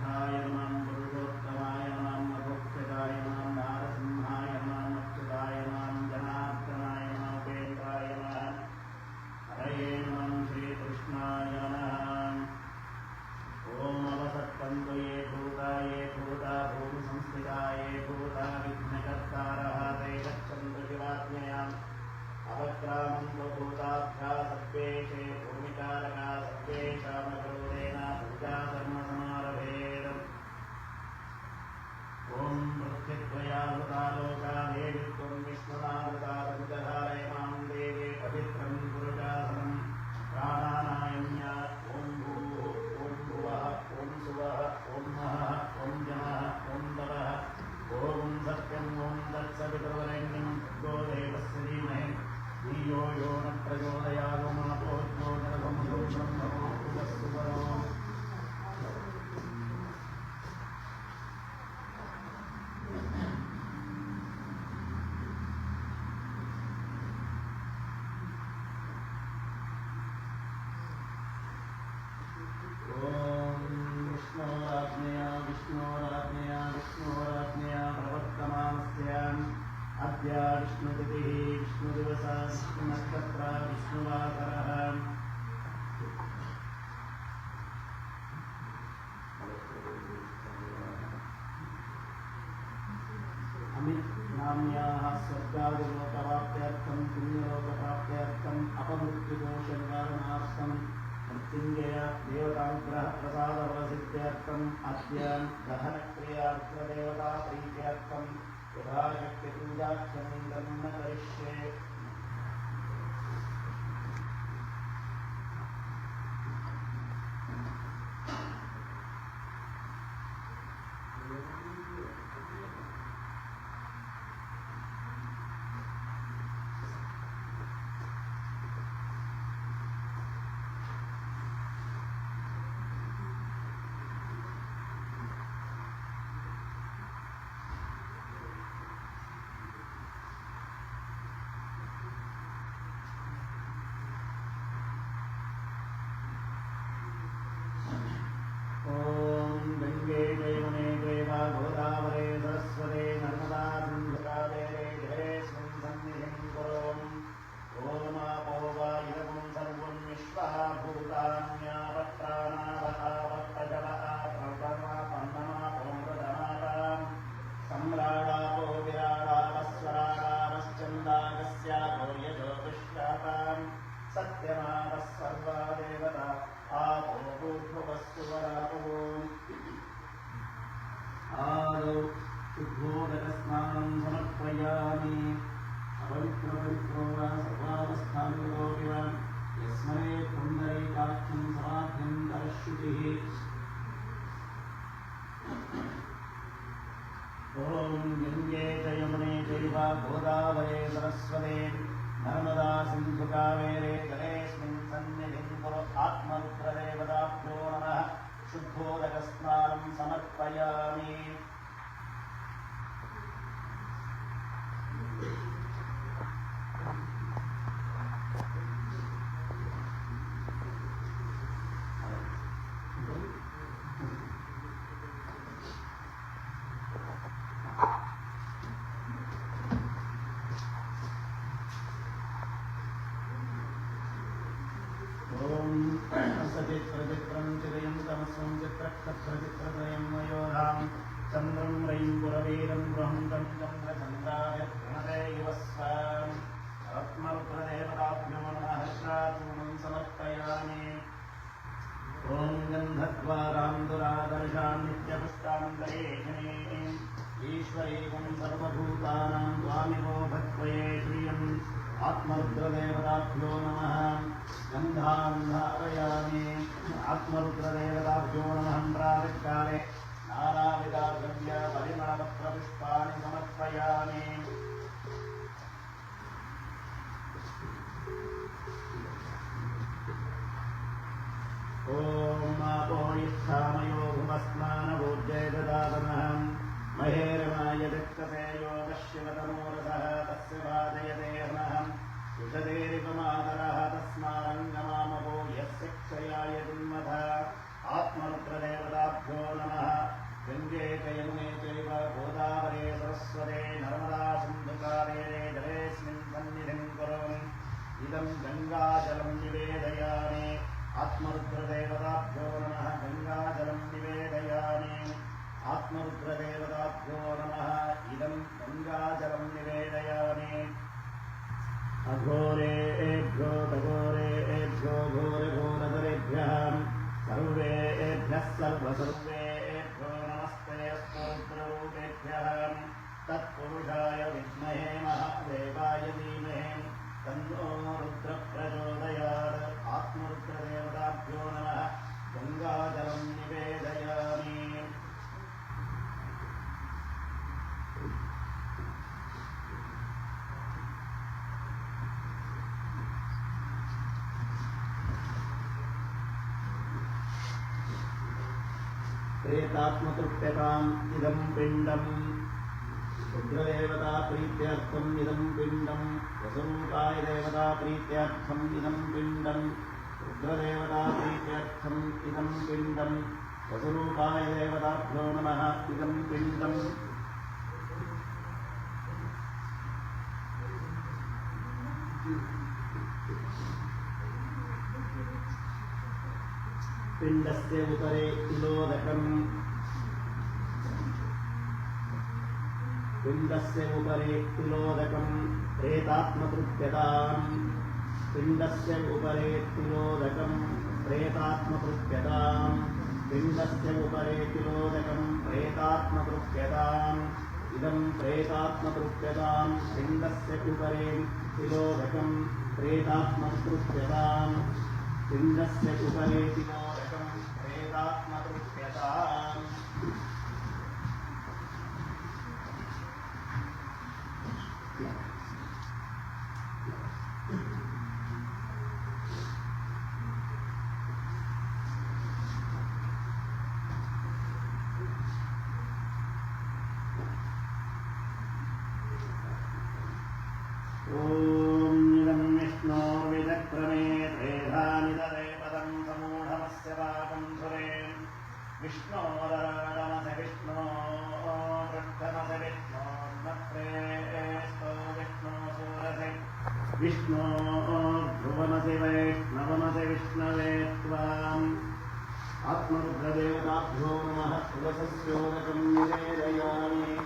श्रेष्ठाय नमः पुरुषोत्तमाय नमः मधुक्षदाय नमः नारसिंहाय नमः अच्युताय नमः जनार्दनाय नमः उपेन्द्राय नमः हरये नमः श्रीकृष्णाय नमः। ओम अवसत्तन्तु ये भूता भूमि संस्थिता ये भूता विघ्नकर्तारः ते गच्छन्तु शिवाज्ञया अवक्रामन्तु भूताभ्या सर्वेषे भूमिकारका सर्वेषामकरोदेन पूजा कर्मसमारभेत्। ॐ पृथ्वीद्वयावृतालोका देवी त्वं विश्वनावृता पञ्चधारय मां देवे पवित्रं पुरुषासनं प्राणानायम्या ॐ भूः ॐ भुवः ॐ सुवः ॐ महः ॐ जनः ॐ तवः ॐ सत्यं ॐ तत्सवितुर्वरेण्यं भर्गो देवस्य धीमहि धियो यो न प्रचोदयात् मातो यो जगदम्बो ब्रह्मणो भुवस्सुवरो। विष्णोराज्ञया प्रवर्तमानस्याम् अद्य विष्णुतिथिः विष्णुदिवसः विष्णुनक्षत्रः विष्णुवासरः। अमितनाम्याः स्वर्गादिलोकप्राप्त्यर्थं पुण्यलोकप्राप्त्यर्थम् अपमृत्युदोषनिवारणार्थं मृत्युञ्जय देवतानुग्रहप्रसादफलसिद्ध्यर्थम् अद्य दहनक्रियार्थदेवताप्रीत्यर्थं यथाशक्तिपूजाख्यं कर्म करिष्ये। सत्यमानः सर्वा देवता आपो भूर्भुवस्सुवरापो। आदौ शुद्धोदकस्नानं समर्पयामि। अपवित्रो वा सर्वावस्थानिरोऽपि वा यस्मै पुण्डरीकाक्षं समाध्यं करश्रुतिः। ॐ गङ्गे च यमुने चैव गोदावरे सरस्वते नर्मदा सिन्धु कावेरे जलेऽस्मिन् सन्निधिं कुरु। आत्मरुद्रदेवताभ्यो नमः। शुद्धोदकस्नानं समर्पयामि। सचित्रचित्रं चिरयं तमस्वं चित्रक्षत्रचित्रत्रयं वयोधां चन्द्रं रयिं पुरवीरं बृहन्तं चन्द्रचन्द्राय प्रणते युवस्वाम्। आत्मरुद्रदेवताभ्यो नमः। श्राचूर्णं समर्पयामि। ॐ गन्धद्वारां दुरादर्शां नित्यपुष्टान्तरेक्षणीं ईश्वरीकं सर्वभूतानां स्वामिनो भक्त्वये श्रियम्। आत्मरुद्रदेवताभ्यो नमः। गन्धां धारयामि। आत्मरुद्रदेवताभ्यो नमः। प्रातःकाले नानाविधद्रव्यपरिमलपत्रपुष्पाणि समर्पयामि। ॐ आपो युत्थामयो भुवस्नानभूज्ये ददातनः महेरमाय दक्षते योगशिवतमोरसः तस्य वादयते नः युषतेरिपमादरः तस्मारङ्गमामपो यस्य क्षयाय दुन्मथ। आत्मरुद्रदेवताभ्यो नमः। आत्मरुद्रदेवताभ्यो नमः इदं गङ्गाजलं निवेदयामि अघोरेभ्यो तघोरेभ्यो घोरघोरधरेभ्यः सर्वेभ्यः सर्वेभ्यो नमस्ते रुद्ररूपेभ्यः तत्पुरुषाय विद्महे महादेवाय धीमहि तन्नो रुद्रः प्रचोदयात् आत्मरुद्रदेवताभ्यो नमः गङ्गाजलं निवेदयामि प्रेतात्मतृप्यताम् इदं पिण्डम् रुद्रदेवता प्रीत्यर्थम् इदं पिण्डम् वसुरूपाय देवता प्रीत्यर्थम् इदं पिण्डम् रुद्रदेवता प्रीत्यर्थम् इदं पिण्डम् वसुरूपाय देवताभ्यो नमः इदं पिण्डम् पिण्डस्य उतरे तिलोदकम् पिण्डस्य उपरि तिलोदकम् प्रेतात्मतृप्यताम् पिण्डस्य उपरि तिलोदकम् प्रेतात्मतृप्यताम् पिण्डस्य उपरि तिलोदकम् प्रेतात्मतृप्यताम् इदं प्रेतात्मतृप्यताम् पिण्डस्य उपरि तिलोदकम् प्रेतात्मतृप्यताम् पिण्डस्य उपरि तिलोदकम् प्रेतात्मतृप्यताम् विष्णो ध्रुवमसि वैष्णवमसि विष्णवे त्वाम् आत्मरुद्रदेवताभ्यो नमः तुलसस्योदकं निवेदयामि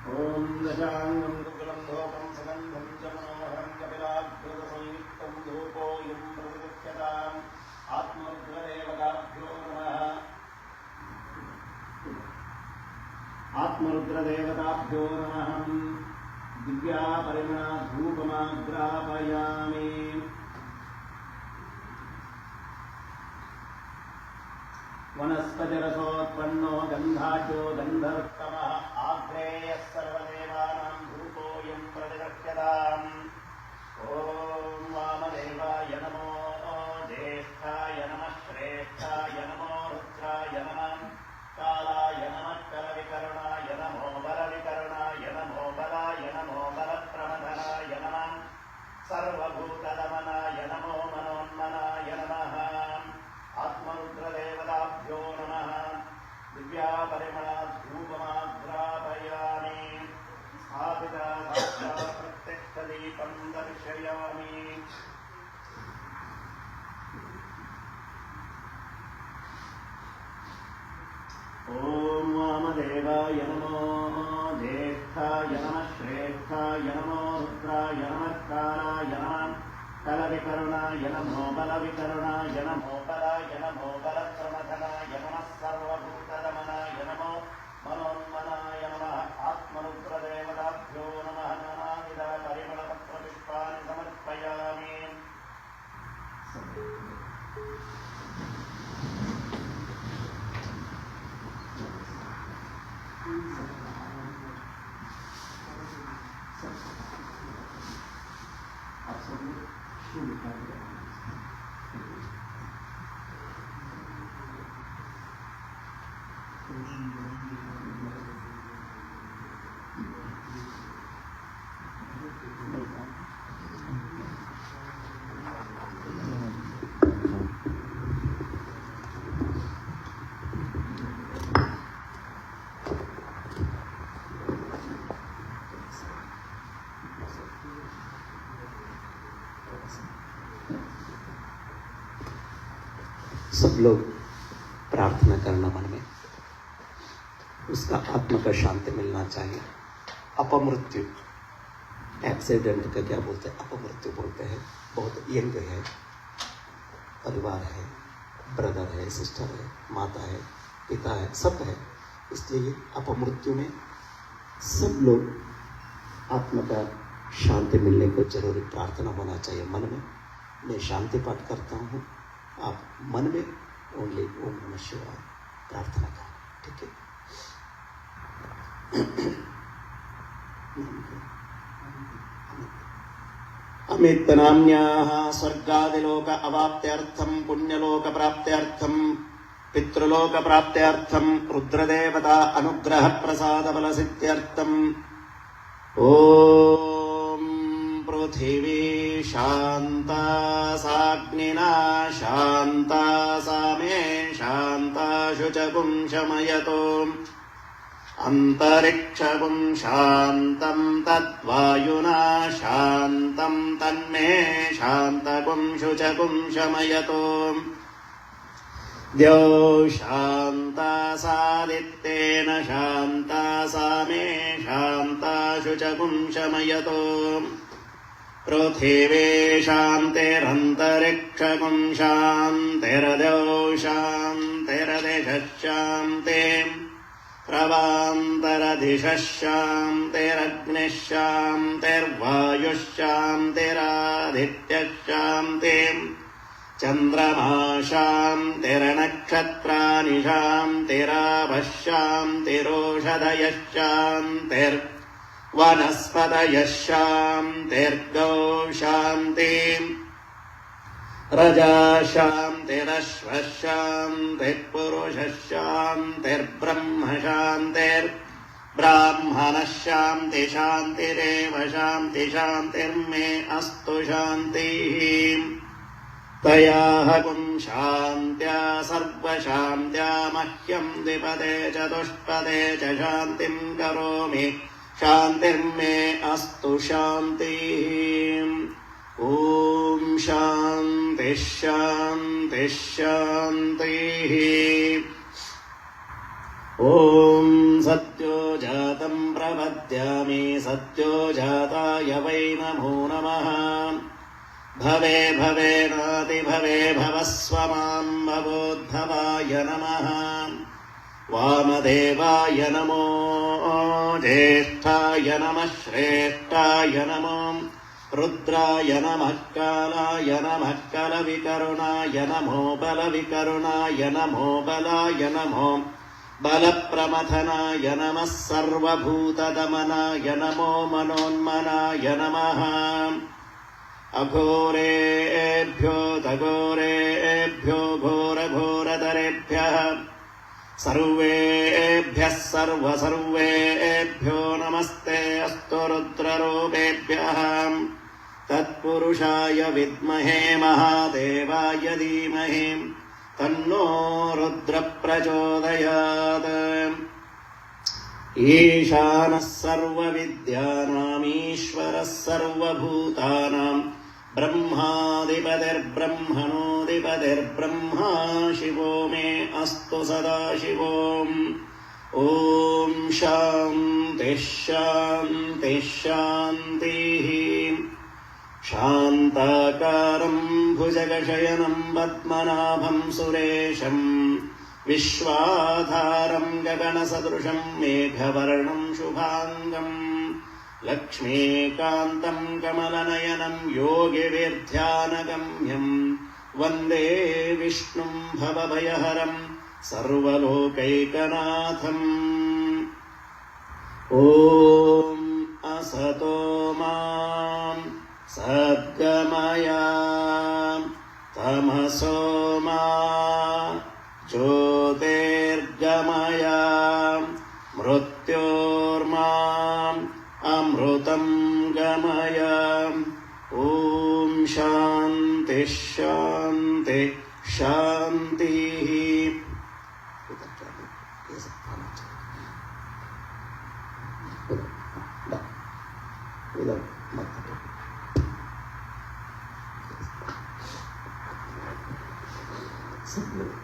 ॐ दशाङ्गं कुकुलं धूपं सुगन्धं च मनोहरं कपिलाभ्युतसंयुक्तं धूपोऽयं प्रतिगच्छताम् आत्मरुद्रदेवताभ्यो नमः आत्मरुद्रदेवताभ्यो नमः दिव्यापरिमळधूपमाग्रापयामि वनस्पतिरसोत्पन्नो गन्धाढ्यो गन्धर्वतमः आग्नेयः सर्वदेवानां धूपोऽयं प्रतिगच्छताम् ॐ वामदेवाय नमो ज्येष्ठाय नमः श्रेष्ठाय नमो रुद्राय नमः कालाय नमः करविकरुणाय नमो बलविकरुणाय नमो बलाय नमो बलप्रमथनाय नमः सर्वभूतदमनाय नमो मनोन्मनाय नमः आत्मरुद्रदेवताभ्यो नमः दिव्यापरिमळधूपमाग्रापयामि स्थापिता साक्षात् प्रत्यक्षदीपं दर्शयामि ॐ वामदेवाय नमो ज्येष्ठाय नमः श्रेष्ठाय नमो रुद्राय नमः कालाय नमः कलविकरुणाय नमो बलविकरुणाय नमो बलाय नमो बलप्रमथनाय नमः सर्वभूतदमनाय नमो मनोन्मनाय नमः आत्मरुद्रदेवताभ्यो नमः नानाविध परिमलपत्रपुष्पाणि समर्पयामि सब लोग प्रार्थना करना मन में, उसका आत्मा का शांति मिलना चाहिए। अपमृत्यु, एक्सीडेंट का क्या बोलते हैं, अपमृत्यु बोलते हैं। बहुत यंग है, परिवार है, ब्रदर है, सिस्टर है, माता है, पिता है, सब है, इसलिए अपमृत्यु में सब लोग आत्मा का शांति मिलने को जरूरी प्रार्थना होना चाहिए मन में। मैं शांति पाठ करता हूँ, आप मन में ओनली ओम नमः शिवाय प्रार्थना करें, ठीक है। अमित नाम्याः स्वर्गादिलोक अवाप्त्यर्थं पुण्यलोक प्राप्त्यर्थं पितृलोक प्राप्त्यर्थं रुद्रदेवता अनुग्रह प्रसाद बल सिद्ध्यर्थं ओम पृथिवी शांता साग्निना शांता सामे शांता शुचकुं शमयतो अंतरिक्षकुं शांतं तद्वायुना शांतं तन्मे शांतकुं शुचकुं शमयतो द्यौ शांता सादित्येन शांता सामे शांता शुचकुं शमयतो पृथिवी शान्तिरन्तरिक्षकुं शान्तिर्द्यौ शान्तिरदिशः शान्तिः प्रवान्तरदिशः शान्तिरग्निः शान्तिर्वायुः शान्तिरादित्यः शान्तिः चन्द्रमा शान्तिर्नक्षत्राणि शान्तिरापः शान्तिरोषधयः शान्तिर्वनस्पतयः शान्तिर्गौ शान्तिः रजा शान्तिरश्वः शान्तिर्पुरुषः शान्तिर्ब्रह्म शान्तिर्ब्राह्मणः शान्ति शान्तिरेव शान्ति शान्तिर्मे अस्तु शान्तिः तयाहकुं शान्त्या सर्वशान्त्या मह्यं द्विपदे चतुष्पदे च शान्तिं करोमि शान्तिर्मे अस्तु शान्तिः। ओम शांति शांति शांतिः। ओम सत्यो जातं प्रपद्यामि सत्यो जाताय वै नमो नमः। भवे भवेनाति भवे भवस्व मां भवोद्भवाय नमः। वामदेवाय नमो ज्येष्ठाय नमः श्रेष्ठाय नमो रुद्राय नमः कालाय नमः कलविकरुणाय नमो बलविकरुणाय नमो बलाय नमो बलप्रमथनाय नमः सर्वभूतदमनाय नमो मनोन्मनाय नमः। अघोरेभ्यो दघोरेभ्यो घोरघोरतरेभ्यः सर्वेभ्यः सर्वेभ्यो नमस्ते अस्तु रुद्ररूपेभ्यः। तत्पुरुषाय विद्महे महादेवाय धीमहि तन्नो रुद्र प्रचोदयात्। ईशानः सर्वविद्यानाम् ईश्वरः सर्वभूतानां ब्रह्माधिपतिर्ब्रह्मणोऽधिपतिर्ब्रह्मा शिवो मे अस्तु सदा शिवोम्। ॐ शान्तिः शान्तिः शान्तिः। शान्ताकारं भुजगशयनं पद्मनाभं सुरेशं विश्वाधारं गगनसदृशं मेघवर्णं शुभाङ्गं लक्ष्मीकान्तं कमलनयनं योगिविद्यानगम्यं वन्दे विष्णुं भवभयहरं सर्वलोकैकनाथम्। ॐ असतो मां सद्गमय तमसो मा ज्योतिर्गमय मृत्योर्माम् अमृतं गमय। ॐ शान्तिः शान्तिः शान्तिः। सब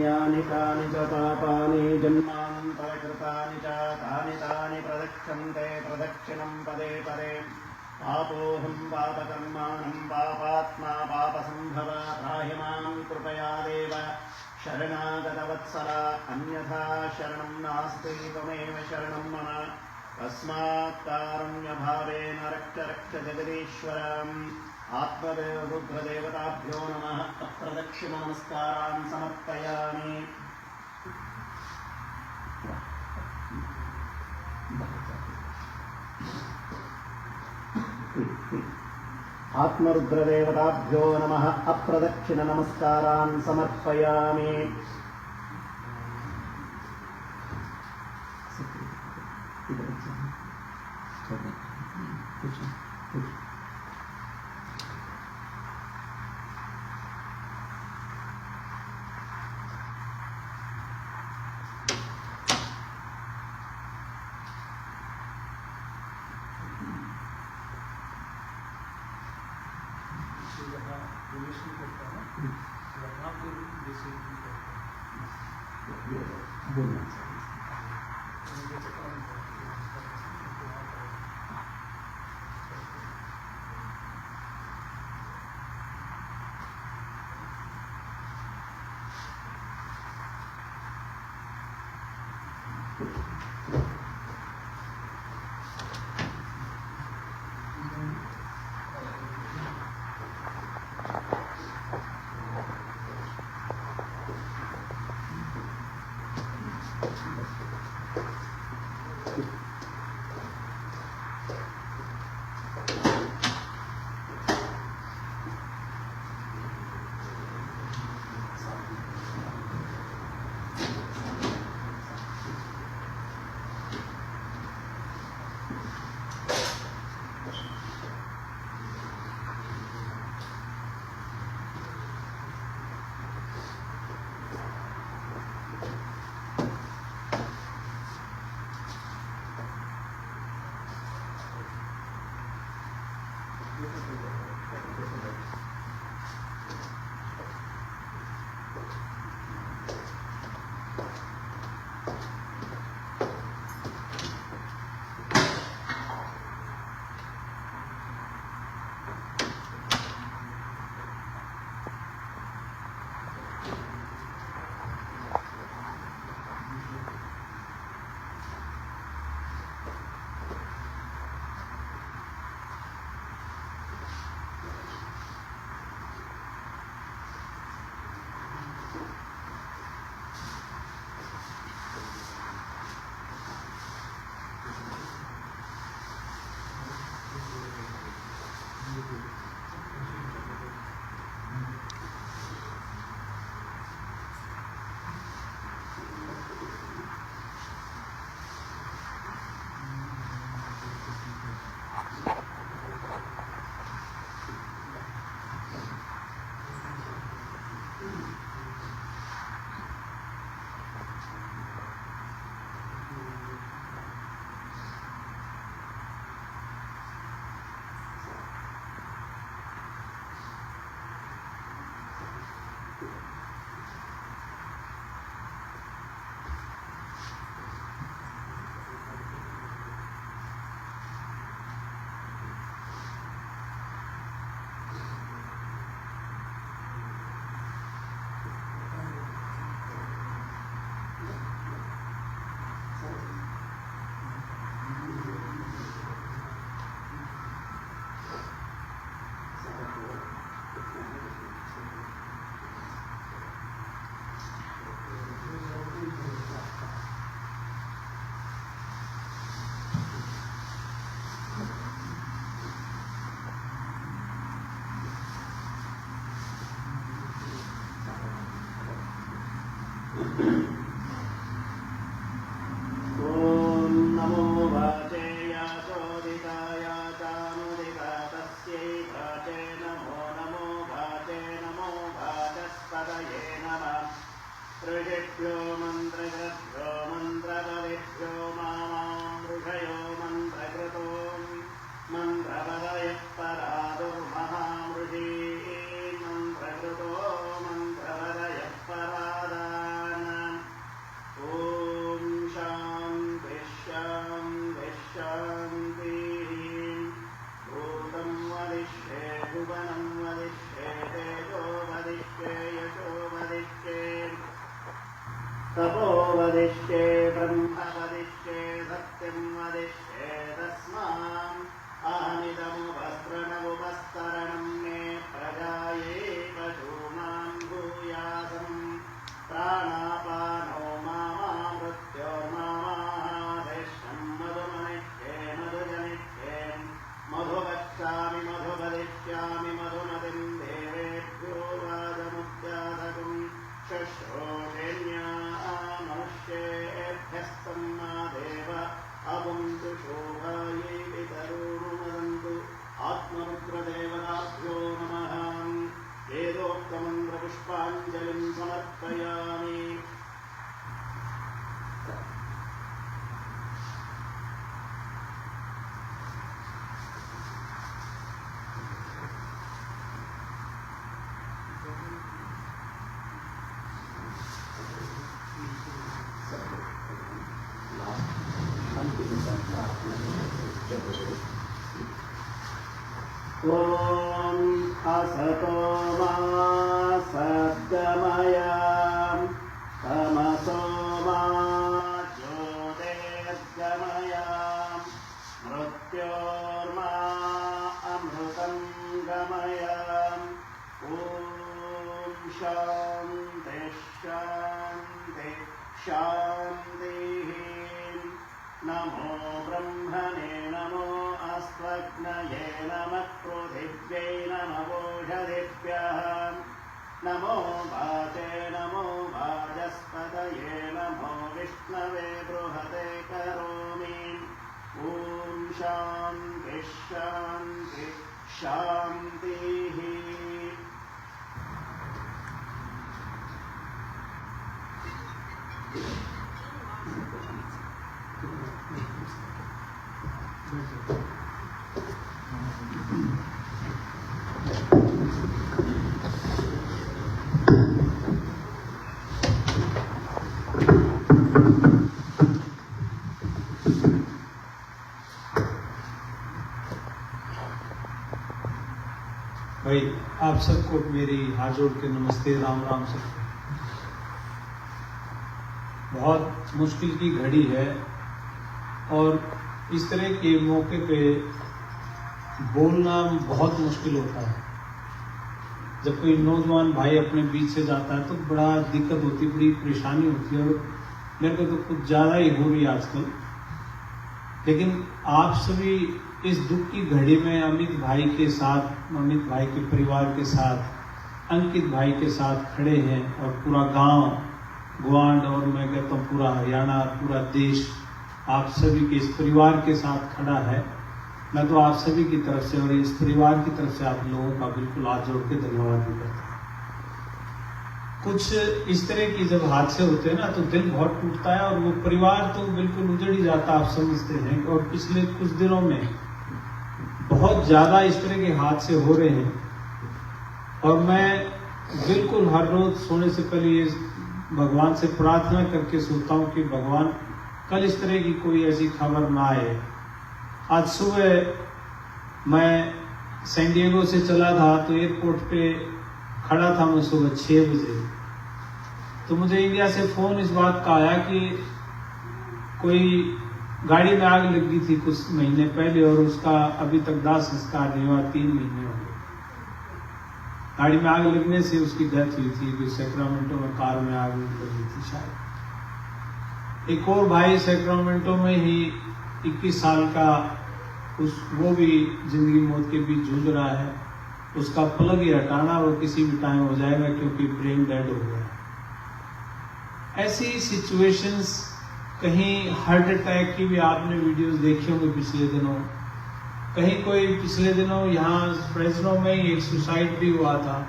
यानि कानि च पापानि जन्मान्तरकृतानि च तानि प्रदक्षन्ते प्रदक्षिणं पदे पदे पापोऽहं पापकर्माणं पापात्मा पापसम्भव त्राहि मां कृपया देव शरणागतवत्सला अन्यथा शरणं नास्ति त्वमेव शरणं मम तस्मात् कारुण्यभावेन रक्ष रक्ष जगदीश्वरम् आत्मदेव रुद्रदेवताभ्यो नमः अप्रदक्षिणनमस्कारान् समर्पयामि। आत्मरुद्रदेवताभ्यो नमः अप्रदक्षिणनमस्कारान् समर्पयामि। मन्त्रपदेभ्यो मन्त्रकृभ्यो मन्त्रपदेभ्यो मामामृषयो मन्त्रकृतो मन्त्रपदयः परादुर्महामृषी मन्त्रकृतो मन्त्रपदयः परादान् ॐ शान्तिः शान्तिः शान्तिः भूतं वदिष्ये भुवनं वदिष्ये तेजो वदिष्ये यशो वदिष्ये तपो वदिष्ये ब्रह्म वदिष्ये सत्यं वदिष्ये तस्मात् अहमिदमुपस्रणमुपस्तरणं मे प्रजायै पशूनां भूयासम् प्राणापानो मामामृत्योर्मामादेशं मधुमनिष्ये मधुजनिष्ये मधुवक्ष्यामि मधुवदिष्यामि मधुमतिं देवेभ्यो वाजमुद्यासकं शुश्रूषेण्या मनुष्येभ्यस्तं देव अवन्तु शोभायै वितरूणुमदन्तु आत्मरुद्रदेवताभ्यो नमः वेदोक्तमन्त्रपुष्पाञ्जलिं समर्पयामि ॐ असतो मा सद्गमय तमसो मा ज्योतिर्गमय मृत्योर्मा अमृतं गमय ॐ शान्तिः शान्तिः शान्तिः नमो ब्रह्मणे नमो अस्त्वग्नये नमः पृथिव्यै नमोषधिभ्यः नमो वाचे नमो वाचस्पतये नमो विष्णवे बृहते करोमि ॐ शान्तिः शान्तिः शान्तिः भाई आप सबको मेरी हाथ जोड़ के नमस्ते राम राम सब। बहुत मुश्किल की घड़ी है और इस तरह के मौके पे बोलना बहुत मुश्किल होता है। जब कोई नौजवान भाई अपने बीच से जाता है तो बड़ा दिक्कत होती है, बड़ी परेशानी होती है और मेरे को तो कुछ ज़्यादा ही हो रही है आजकल। लेकिन आप सभी इस दुख की घड़ी में अमित भाई के साथ, अमित भाई के परिवार के साथ, अंकित भाई के साथ खड़े हैं और पूरा गांव, ग्वांड और मैं कहता हूँ पूरा हरियाणा, पूरा देश आप सभी के इस परिवार के साथ खड़ा है। मैं तो आप सभी की तरफ से और इस परिवार की तरफ से आप लोगों का बिल्कुल हाथ जोड़ के धन्यवाद भी करता हूँ। कुछ इस तरह की जब हादसे होते हैं ना तो दिल बहुत टूटता है और वो परिवार तो बिल्कुल उजड़ ही जाता, आप समझते हैं। और पिछले कुछ दिनों में बहुत ज्यादा इस तरह के हादसे हो रहे हैं और मैं बिल्कुल हर रोज सोने से पहले ये भगवान से प्रार्थना करके सोता हूँ कि भगवान कल इस तरह की कोई ऐसी खबर ना आए। आज सुबह मैं सैन डिएगो से चला था तो एयरपोर्ट पे खड़ा था मैं सुबह 6 बजे, तो मुझे इंडिया से फोन इस बात का आया कि कोई गाड़ी में आग लग गई थी कुछ महीने पहले और उसका अभी तक दाह संस्कार नहीं हुआ, 3 महीने हो गए। गाड़ी में आग लगने से उसकी डेथ हुई थी, कि सैक्रामेंटो में कार में आग लगी थी शायद। एक और भाई सैक्रामेंटो में ही 21 साल का, वो भी जिंदगी मौत के बीच जूझ रहा है। उसका प्लग ही हटाना वो किसी भी टाइम हो जाएगा क्योंकि ब्रेन डेड हो गया। ऐसी सिचुएशंस, कहीं हार्ट अटैक की भी आपने वीडियोस देखी होंगे पिछले दिनों, कहीं कोई पिछले दिनों यहाँ फ्रेस्नो में एक सुसाइड भी हुआ था।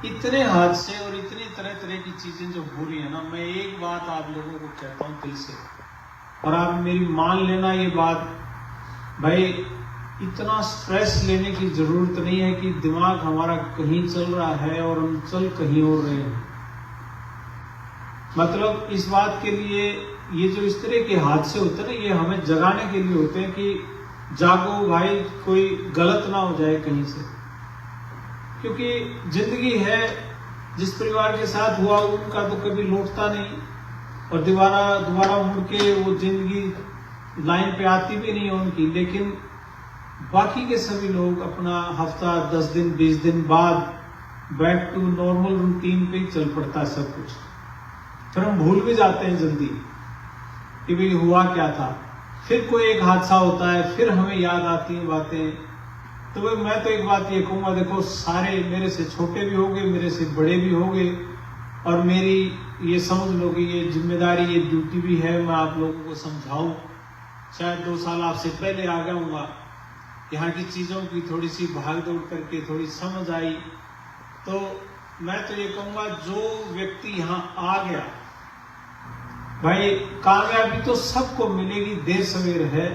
इतने हादसे और इतनी तरह तरह की चीजें जो हो रही है ना, मैं एक बात आप लोगों को कहता हूँ दिल से, और आप मेरी मान लेना ये बात, भाई इतना स्ट्रेस लेने की जरूरत नहीं है कि दिमाग हमारा कहीं चल रहा है और हम चल कहीं और रहे हैं। मतलब इस बात के लिए ये जो इस तरह के हादसे होते हैं ना, ये हमें जगाने के लिए होते हैं कि जागो भाई, कोई गलत ना हो जाए कहीं से, क्योंकि जिंदगी है, जिस परिवार के साथ हुआ उनका तो कभी लौटता नहीं, और दोबारा मुड़ के वो जिंदगी लाइन पे आती भी नहीं है उनकी। लेकिन बाकी के सभी लोग अपना हफ्ता 10 दिन 20 दिन बाद बैक टू नॉर्मल रूटीन पे ही चल पड़ता है सब कुछ। फिर हम भूल भी जाते हैं जल्दी कि भाई हुआ क्या था, फिर कोई एक हादसा होता है, फिर हमें याद आती हैं बातें। तो भाई मैं तो एक बात ये कहूंगा, देखो सारे मेरे से छोटे भी होंगे, मेरे से बड़े भी होंगे, और मेरी ये समझ लो कि ये जिम्मेदारी, ये ड्यूटी भी है, मैं आप लोगों को समझाऊं। शायद 2 साल आपसे पहले आ गया हूँगा, यहाँ की चीजों की थोड़ी सी भाग दौड़ करके थोड़ी समझ आई, तो मैं तो ये कहूंगा जो व्यक्ति यहाँ आ गया, भाई कामयाबी तो सबको मिलेगी, देर सवेर है।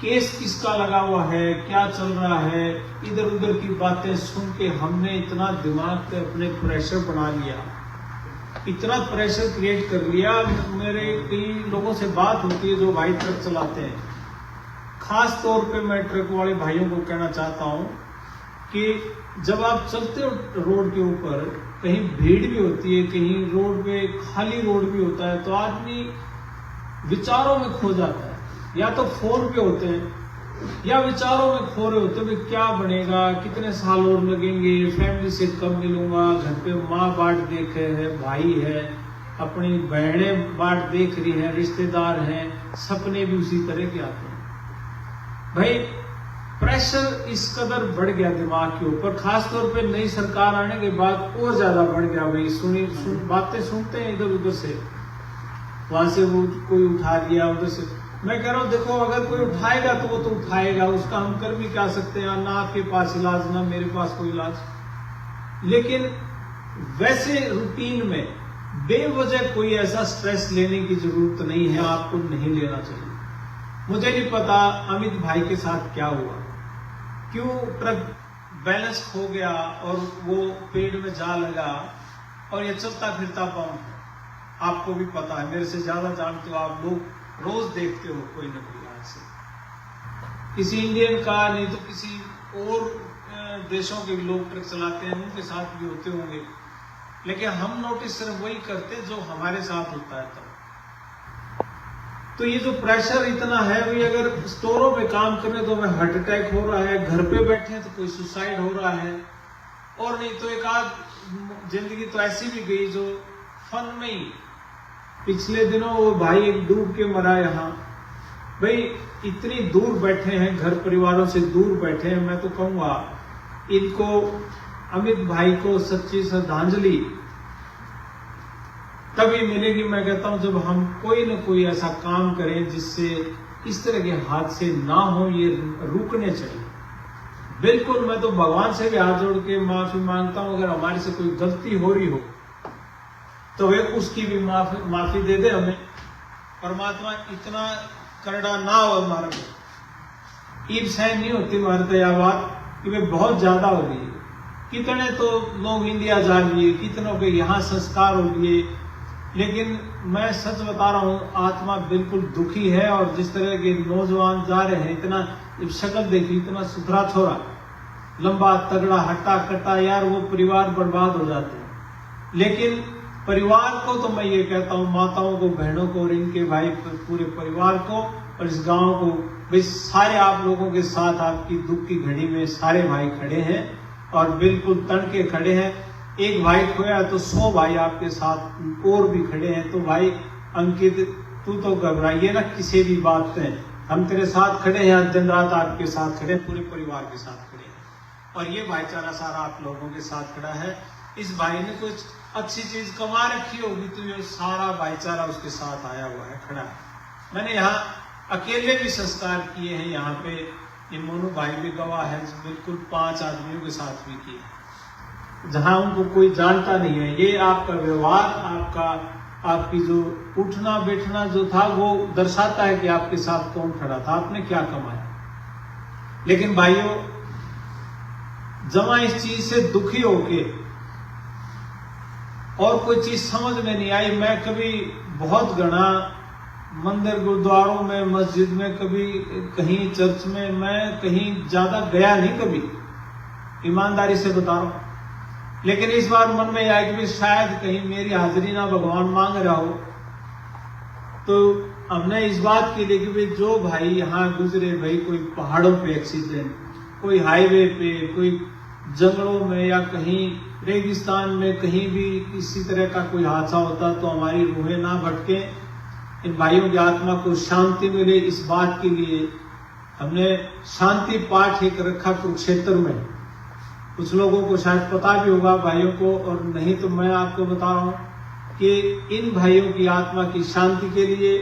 केस किसका लगा हुआ है, क्या चल रहा है, इधर उधर की बातें सुन के हमने इतना दिमाग पे अपने प्रेशर बना लिया, इतना प्रेशर क्रिएट कर लिया। मेरे कई लोगों से बात होती है जो भाई ट्रक चलाते हैं, खास तौर पे मैं ट्रक वाले भाइयों को कहना चाहता हूं कि जब आप चलते हो रोड के ऊपर, कहीं भीड़ भी होती है, कहीं रोड पे खाली रोड भी होता है, तो आदमी विचारों में खो जाता है, या तो फोन पे होते हैं या विचारों में खो रहे होते हैं, क्या बनेगा, कितने साल और लगेंगे, फैमिली से कब मिलूंगा, घर पे माँ बाट देख रहे हैं, भाई है, अपनी बहनें बाट देख रही हैं, रिश्तेदार हैं, सपने भी उसी तरह के आते हैं। भाई प्रेशर इस कदर बढ़ गया दिमाग के ऊपर, खासतौर पे नई सरकार आने के बाद और ज्यादा बढ़ गया। भाई बातें सुनते हैं इधर उधर से, वहां से वो कोई उठा लिया, उधर से। मैं कह रहा हूं देखो, अगर कोई उठाएगा तो वो तो उठाएगा, उसका हम कर भी क्या सकते हैं, ना आपके पास इलाज ना मेरे पास कोई इलाज। लेकिन वैसे रूटीन में बेवजह कोई ऐसा स्ट्रेस लेने की जरूरत नहीं है, आपको नहीं लेना चाहिए। मुझे नहीं पता अमित भाई के साथ क्या हुआ, क्यों ट्रक बैलेंस खो गया और वो पेड़ में जा लगा, और ये चलता फिरता पाऊं, आपको भी पता है, मेरे से ज्यादा जानते हो आप लोग, रोज देखते हो कोई न कोई हादसे, किसी इंडियन का नहीं तो किसी और देशों के भी लोग ट्रक चलाते हैं, उनके साथ भी होते होंगे। लेकिन हम नोटिस सिर्फ वही करते जो हमारे साथ होता है तब। तो ये जो प्रेशर इतना है, भाई अगर स्टोरों पे काम करें तो हमें हार्ट अटैक हो रहा है, घर पे बैठे हैं तो कोई सुसाइड हो रहा है, और नहीं तो एक आध जिंदगी तो ऐसी भी गई जो फन में ही। पिछले दिनों वो भाई एक डूब के मरा यहाँ। भाई इतनी दूर बैठे हैं, घर परिवारों से दूर बैठे हैं, मैं तो कहूंगा इनको, अमित भाई को सच्ची श्रद्धांजलि तभी मिलेगी, मैं कहता हूं, जब हम कोई न कोई ऐसा काम करें जिससे इस तरह के हादसे ना हो, ये रुकने चाहिए। बिल्कुल, मैं तो भगवान से भी हाथ जोड़ के माफी मांगता हूं, अगर हमारे से कोई गलती हो रही हो तो वे उसकी भी माफी दे दे हमें। परमात्मा इतना करड़ा ना हो हमारे को, ईर्ष्या नहीं होती हमारे तो यह बात कि वे बहुत ज्यादा हो रही है। कितने तो लोग इंडिया जा लिए, कितनों के यहाँ संस्कार हो लिए, लेकिन मैं सच बता रहा हूँ, आत्मा बिल्कुल दुखी है। और जिस तरह के नौजवान जा रहे हैं, इतना शक्ल देखी, इतना सुथरा छोरा, लंबा तगड़ा हट्टा कट्टा, यार वो परिवार बर्बाद हो जाते हैं। लेकिन परिवार को तो मैं ये कहता हूँ, माताओं को, बहनों को और इनके भाई, पूरे परिवार को और इस गांव को, भाई सारे आप लोगों के साथ आपकी दुख की घड़ी में सारे भाई खड़े हैं और बिल्कुल तन के खड़े हैं। एक भाई खोया तो 100 भाई आपके साथ और भी खड़े हैं। तो भाई अंकित, तू तो घबराइए ना किसी भी बात पे, हम तेरे साथ खड़े हैं, दिन रात आपके साथ खड़े, पूरे परिवार के साथ खड़े हैं। और ये भाईचारा सारा आप लोगों के साथ खड़ा है। इस भाई ने कुछ अच्छी चीज कमा रखी होगी तो ये सारा भाईचारा उसके साथ आया हुआ है, खड़ा है। मैंने यहाँ अकेले भी संस्कार किए हैं, यहाँ पे ये मोनू भाई भी गवाह है, बिल्कुल 5 आदमियों के साथ भी किए। जहां उनको कोई जानता नहीं है। ये आपका व्यवहार, आपकी जो उठना बैठना जो था वो दर्शाता है कि आपके साथ कौन खड़ा था, आपने क्या कमाया। लेकिन भाइयों, जमा इस चीज से दुखी होके और कोई चीज समझ में नहीं आई। मैं कभी बहुत गणा मंदिर गुरुद्वारों में, मस्जिद में, कभी कहीं चर्च में, मैं कहीं ज्यादा गया नहीं कभी, ईमानदारी से बता रहा हूं। लेकिन इस बार मन में आया कि शायद कहीं मेरी हाजिरी ना भगवान मांग रहा हो, तो हमने इस बात के लिए कि भाई जो भाई यहाँ गुजरे, भाई कोई पहाड़ों पे एक्सीडेंट, कोई हाईवे पे, कोई जंगलों में या कहीं रेगिस्तान में, कहीं भी किसी तरह का कोई हादसा होता तो हमारी रूहें ना भटके, इन भाइयों की आत्मा को शांति मिले, इस बात के लिए हमने शांति पाठ एक रखा कुरुक्षेत्र में। कुछ लोगों को शायद पता भी होगा भाइयों को, और नहीं तो मैं आपको बता रहा हूं कि इन भाइयों की आत्मा की शांति के लिए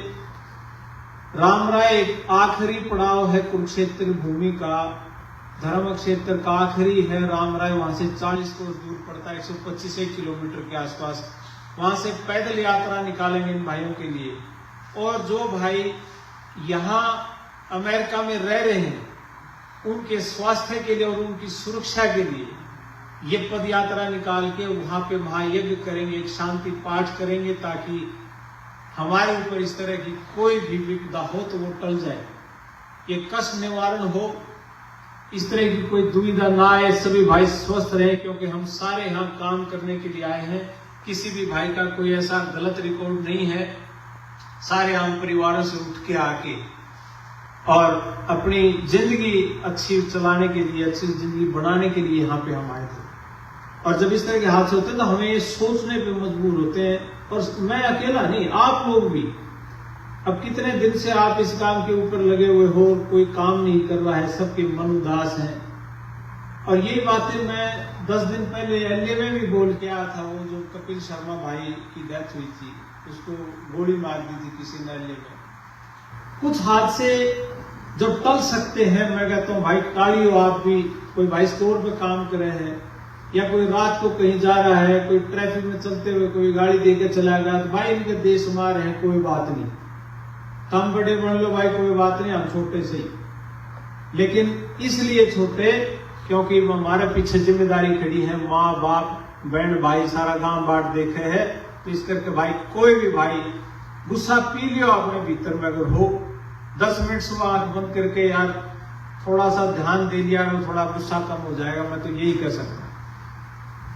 रामराय एक आखिरी पड़ाव है कुरुक्षेत्र भूमि का, धर्म क्षेत्र का आखिरी है रामराय। वहां से 40 कोस दूर पड़ता है, 125 किलोमीटर के आसपास। वहां से पैदल यात्रा निकालेंगे इन भाइयों के लिए। और जो भाई यहाँ अमेरिका में रह रहे हैं, उनके स्वास्थ्य के लिए और उनकी सुरक्षा के लिए ये पद यात्रा निकाल के वहां पे महायज्ञ करेंगे, एक शांति पाठ करेंगे, ताकि हमारे ऊपर इस तरह की कोई भी विपदा हो तो वो टल जाए, ये कष्ट निवारण हो, इस तरह की कोई दुविधा ना आए, सभी भाई स्वस्थ रहे। क्योंकि हम सारे यहाँ काम करने के लिए आए हैं, किसी भी भाई का कोई ऐसा गलत रिकॉर्ड नहीं है। सारे हम परिवारों से उठ के आके और अपनी जिंदगी अच्छी चलाने के लिए, अच्छी जिंदगी बनाने के लिए यहाँ पे हम आए थे। और जब इस तरह के हादसे होते हैं तो हमें ये सोचने पे मजबूर होते हैं, और मैं अकेला नहीं, आप लोग भी। अब कितने दिन से आप इस काम के ऊपर लगे हुए हो, कोई काम नहीं कर रहा है, सबके मन उदास हैं। और ये बातें मैं 10 दिन पहले एलए में भी बोल के आया था। वो जो कपिल शर्मा भाई की डेथ हुई थी, उसको गोली मार दी थी किसी ने एलए में। कुछ हादसे जो टल सकते हैं, मैं कहता हूँ भाई टाली हो आप भी। कोई भाई स्टोर पे काम कर रहे हैं, या कोई रात को कहीं जा रहा है, कोई ट्रैफिक में चलते हुए कोई गाड़ी देके चला गया, तो भाई इनके देश मार है, कोई बात नहीं, हम बड़े बन लो भाई, कोई बात नहीं, हम छोटे से ही। लेकिन इसलिए छोटे क्योंकि हमारे पीछे जिम्मेदारी खड़ी है, माँ बाप बहन भाई सारा गांव बाट देखे है। तो इस करके भाई कोई भी भाई गुस्सा पी लियो अपने भीतर में, अगर हो 10 मिनट सुबह आंख बंद करके यार थोड़ा सा ध्यान दे लिया तो थोड़ा गुस्सा कम हो जाएगा। मैं तो यही कह सकता हूँ,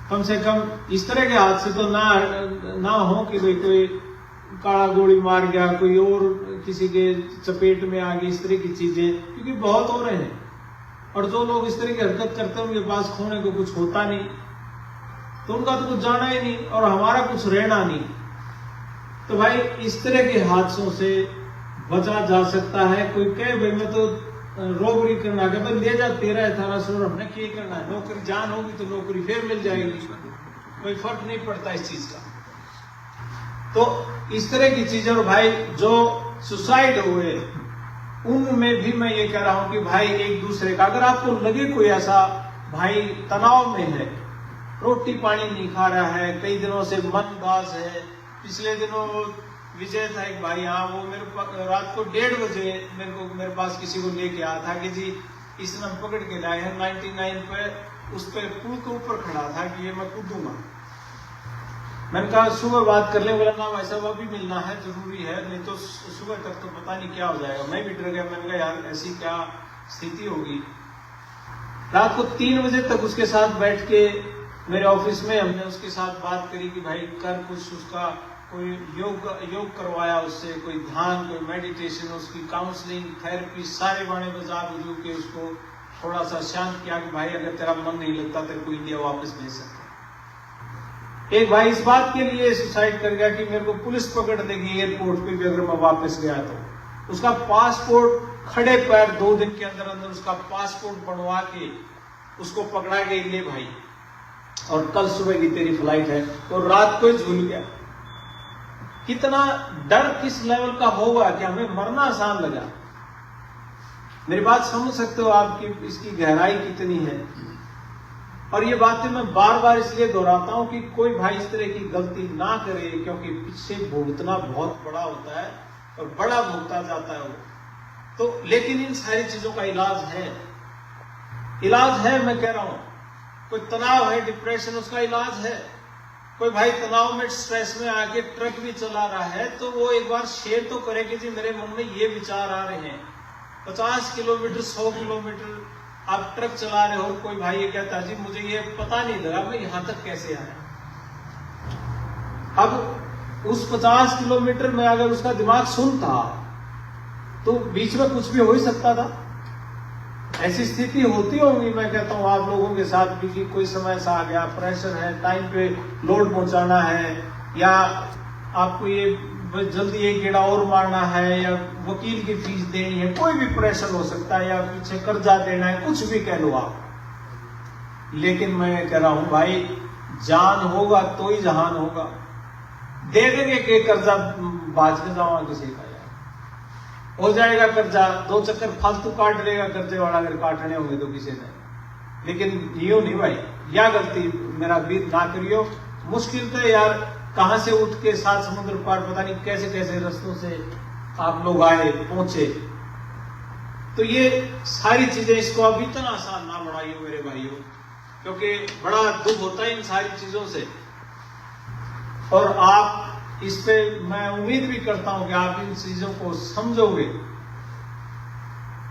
कम से कम इस तरह के हादसे तो ना हो कि भाई कोई काला गोली मार गया, कोई और किसी के चपेट में आ गई, इस तरह की चीजें, क्योंकि बहुत हो रहे हैं। और जो लोग इस तरह की हरकत करते हैं उनके पास खोने को कुछ होता नहीं, तो उनका तो कुछ जाना ही नहीं और हमारा कुछ रहना नहीं। तो भाई इस तरह के हादसों से बचा जा सकता है। कोई कहे भाई मैं तो रोबरी करना है, भाई ले जा 13-1800 हमने क्या करना है, नौकरी जान होगी तो नौकरी फिर मिल जाएगी, कोई फर्क नहीं पड़ता इस चीज का। तो इस तरह की चीजें। और भाई जो सुसाइड हुए उनमें भी मैं ये कह रहा हूं कि भाई एक दूसरे का, अगर आपको लगे कोई ऐसा भाई तनाव में है, रोटी पानी नहीं खा रहा है, कई दिनों से मन उदास है। पिछले दिनों विजय था एक भाई यहाँ, वो मेरे रात को 1:30 बजे मेरे पास किसी को लेके आया था कि जी इसने हम पकड़ के लाए हैं 99 पे, उस पे पुल के ऊपर खड़ा था कि ये मैं कूदूंगा। मैंने कहा सुबह बात कर ले, बोला ना भाई साहब अभी मिलना है, जरूरी है, नहीं तो सुबह तक तो पता नहीं क्या हो जाएगा। मैं भी डर गया, मैंने कहा यार ऐसी क्या स्थिति होगी। रात को 3 बजे तक उसके साथ बैठ के मेरे ऑफिस में हमने उसके साथ बात करी कि भाई कर कुछ, उसका कोई योग करवाया उससे, कोई ध्यान, कोई मेडिटेशन, उसकी काउंसलिंग, थेरेपी, सारे बाणे बजा बुझू के उसको थोड़ा सा शांत किया कि भाई अगर तेरा मन नहीं लगता तेरे को इंडिया वापस भेज सकते। एक भाई इस बात के लिए सुसाइड कर गया कि मेरे को पुलिस पकड़ देगी एयरपोर्ट पे भी अगर मैं वापस गया तो। उसका पासपोर्ट खड़े पैर 2 दिन के अंदर अंदर उसका पासपोर्ट बनवा के उसको पकड़ा गया, ले भाई और कल सुबह की तेरी फ्लाइट है, और रात को ही झूल गया। कितना डर किस लेवल का होगा कि हमें मरना आसान लगा। मेरी बात समझ सकते हो आपकी, इसकी गहराई कितनी है। और ये बातें मैं बार बार इसलिए दोहराता हूं कि कोई भाई इस तरह की गलती ना करे, क्योंकि पीछे भुगतना बहुत बड़ा होता है और बड़ा भुगता जाता है वो तो। लेकिन इन सारी चीजों का इलाज है, मैं कह रहा हूं। कोई तनाव है, डिप्रेशन, उसका इलाज है। कोई भाई तनाव में, स्ट्रेस में आके ट्रक भी चला रहा है तो वो एक बार शेयर तो करे कि जी मेरे मन में ये विचार आ रहे हैं। 50 किलोमीटर 100 किलोमीटर आप ट्रक चला रहे हो और कोई भाई ये कहता है जी मुझे ये पता नहीं लगा मैं यहां तक कैसे आया। अब उस 50 किलोमीटर में अगर उसका दिमाग सुनता तो बीच में कुछ भी हो ही सकता था। ऐसी स्थिति होती होगी, मैं कहता हूं आप लोगों के साथ भी, कि कोई समय ऐसा आ गया, प्रेशर है, टाइम पे लोड पहुंचाना है, या आपको ये जल्दी एक गेड़ा और मारना है, या वकील की फीस देनी है, कोई भी प्रेशर हो सकता है, या पीछे कर्जा देना है, कुछ भी कह लो आप। लेकिन मैं कह रहा हूं भाई, जान होगा तो ही जहान होगा। दे देंगे कि कर्जा बाज के जाओ किसी का, हो जाएगा कर्जा, 2 चक्कर फालतू काट लेगा कर्जे वाला अगर काटने होंगे तो किसी ने। लेकिन यूं नहीं भाई, या गलती मेरा बीत ना करियो। मुश्किल तो यार, कहां से उठ के 7 समुद्र पार, पता नहीं कैसे कैसे रास्तों से आप लोग आए पहुंचे। तो ये सारी चीजें, इसको अब इतना आसान ना बढ़ाइयो मेरे भाइयों, क्योंकि बड़ा दुख होता है इन सारी चीजों से। और आप इस पे मैं उम्मीद भी करता हूं कि आप इन चीजों को समझोगे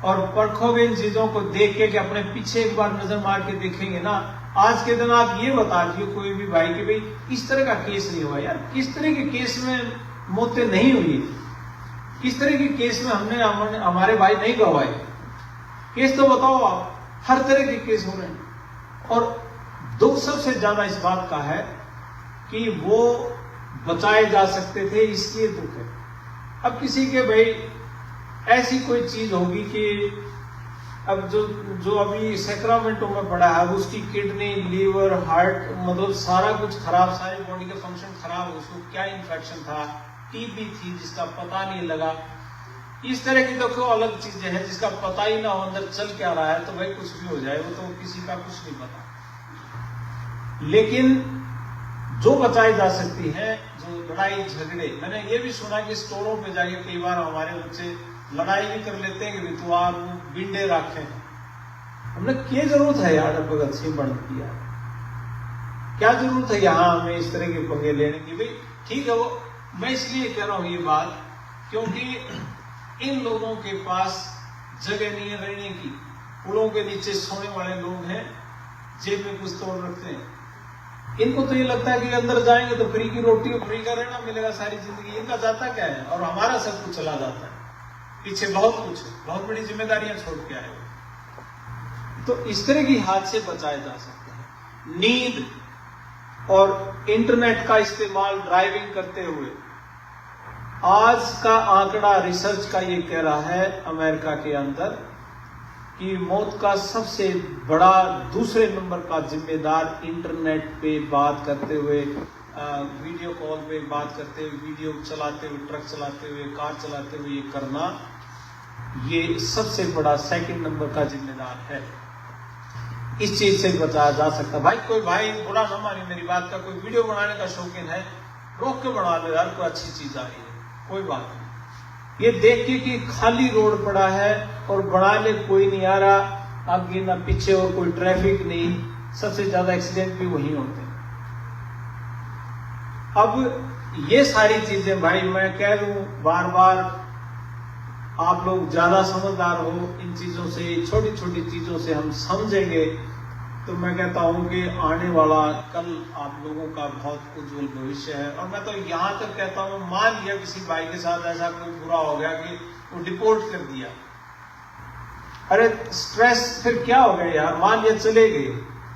और परखोगे इन चीजों को देख के, कि अपने पीछे एक बार नजर मार के देखेंगे ना। आज के दिन आप ये बता दिए कोई भी भाई कि भाई इस तरह का केस नहीं हुआ यार, किस तरह के केस में मौतें नहीं हुई, किस तरह के केस में हमने हमारे भाई नहीं गवाए, केस तो बताओ आप। हर तरह के केस हो रहे हैं। और दुख सबसे ज्यादा इस बात का है कि वो बचाए जा सकते थे, इसलिए दुख है। अब किसी के भाई ऐसी कोई चीज होगी कि अब जो अभी सैक्रामेंटो में पड़ा है, अब उसकी किडनी, लीवर, हार्ट, मतलब सारा कुछ खराब, सारी बॉडी के फंक्शन खराब, उसको क्या इन्फेक्शन था, टीबी थी जिसका पता नहीं लगा। इस तरह की तो कोई अलग चीजें हैं जिसका पता ही ना हो अंदर चल क्या रहा है, तो भाई कुछ भी हो जाए, वो तो किसी का कुछ नहीं पता। लेकिन जो बचाई जा सकती है, जो लड़ाई झगड़े, मैंने ये भी सुना कि स्टोरों पे जाके कई बार हमारे बच्चे लड़ाई भी कर लेते हैं कि तू आप बिंडे रखे। हमने क्या जरूरत है यार भगत सिंह बंद किया, क्या जरूरत है यहाँ हमें इस तरह के पंगे लेने की। भाई ठीक है, वो मैं इसलिए कह रहा हूं ये बात क्योंकि इन लोगों के पास जगह नहीं है रहने की। पुलों के नीचे सोने वाले लोग हैं, जेब में कुछ तोड़ रखते हैं। इनको तो ये लगता है कि अंदर जाएंगे तो फ्री की रोटी और फ्री का रहना मिलेगा सारी जिंदगी। इनका जाता क्या है, और हमारा सब कुछ चला जाता है। पीछे बहुत कुछ, बहुत बड़ी जिम्मेदारियां छोड़ के आए हो। तो इस तरह की हाथ से बचाया जा सकता है। नींद और इंटरनेट का इस्तेमाल ड्राइविंग करते हुए, आज का आंकड़ा रिसर्च का ये कह रहा है अमेरिका के अंदर कि मौत का सबसे बड़ा दूसरे नंबर का जिम्मेदार इंटरनेट पे बात करते हुए, वीडियो कॉल पे बात करते हुए, वीडियो चलाते हुए, ट्रक चलाते हुए, कार चलाते हुए ये करना, ये सबसे बड़ा सेकंड नंबर का जिम्मेदार है। इस चीज से बचाया जा सकता। भाई कोई भाई बुरा ना माने मेरी बात का, कोई वीडियो बनाने का शौकीन है, रोक के बना लो यार, कोई अच्छी चीज आ रही है, कोई बात नहीं। ये देख के कि खाली रोड पड़ा है और बना ले कोई नहीं आ रहा, आगे ना पीछे और कोई ट्रैफिक नहीं, सबसे ज्यादा एक्सीडेंट भी वहीं होते हैं। अब ये सारी चीजें भाई मैं कह दूं बार बार, आप लोग ज्यादा समझदार हो इन चीजों से, छोटी छोटी चीजों से हम समझेंगे तो मैं कहता हूं कि आने वाला कल आप लोगों का बहुत उज्जवल भविष्य है। और मैं तो यहां तक कहता हूं, मान लिया किसी भाई के साथ ऐसा कोई बुरा हो गया कि वो डिपोर्ट कर दिया, अरे स्ट्रेस फिर क्या हो गया यार, मान लिया चले गए